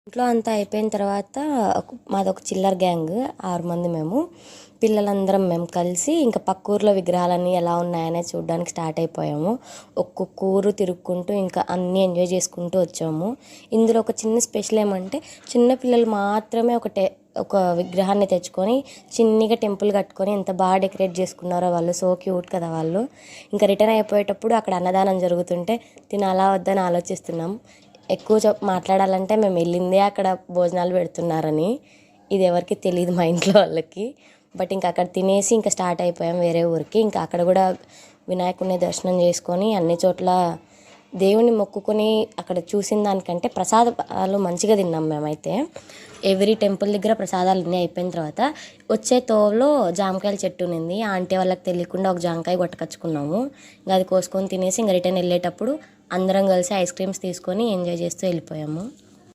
ఇంట్లో అంతా అయిపోయిన తర్వాత మాదొక చిల్లర గ్యాంగ్ 6 మంది మేము పిల్లలందరం మేము కలిసి ఇంకా పక్క ఊర్లో విగ్రహాలన్నీ ఎలా ఉన్నాయనే చూడడానికి స్టార్ట్ అయిపోయాము. ఒక్కొక్క ఊరు తిరుక్కుంటూ ఇంకా అన్నీ ఎంజాయ్ చేసుకుంటూ వచ్చాము. ఇందులో ఒక చిన్న స్పెషల్ ఏమంటే చిన్నపిల్లలు మాత్రమే ఒక విగ్రహాన్ని తెచ్చుకొని చిన్నగా టెంపుల్ కట్టుకొని ఎంత బాగా డెకరేట్ చేసుకున్నారో వాళ్ళు. సో క్యూట్ కదా వాళ్ళు. ఇంకా రిటర్న్ అయిపోయేటప్పుడు అక్కడ అన్నదానం జరుగుతుంటే తినాలా వద్దని ఆలోచిస్తున్నాం. ఎక్కువ మాట్లాడాలంటే మేము వెళ్ళిందే అక్కడ భోజనాలు పెడుతున్నారని. ఇది ఎవరికి తెలియదు మా ఇంట్లో వాళ్ళకి. బట్ ఇంకా అక్కడ తినేసి ఇంకా స్టార్ట్ అయిపోయాం వేరే ఊరికి. ఇంకా అక్కడ కూడా వినాయకుడిని దర్శనం చేసుకొని అన్ని చోట్ల దేవుని మొక్కుకొని అక్కడ చూసిన దానికంటే ప్రసాదాలు మంచిగా తిన్నాం మేమైతే. ఎవ్రీ టెంపుల్ దగ్గర ప్రసాదాలు అన్నీ అయిపోయిన తర్వాత వచ్చే తోవలో జామకాయల చెట్టు ఉన్నింది. ఆంటీ వాళ్ళకి తెలియకుండా ఒక జామకాయ కొట్టుకొచ్చుకున్నాము. ఇంకా అది కోసుకొని తినేసి ఇంకా రిటర్న్ వెళ్ళేటప్పుడు అందరం కలిసి ఐస్ క్రీమ్స్ తీసుకొని ఎంజాయ్ చేస్తూ వెళ్ళిపోయాము.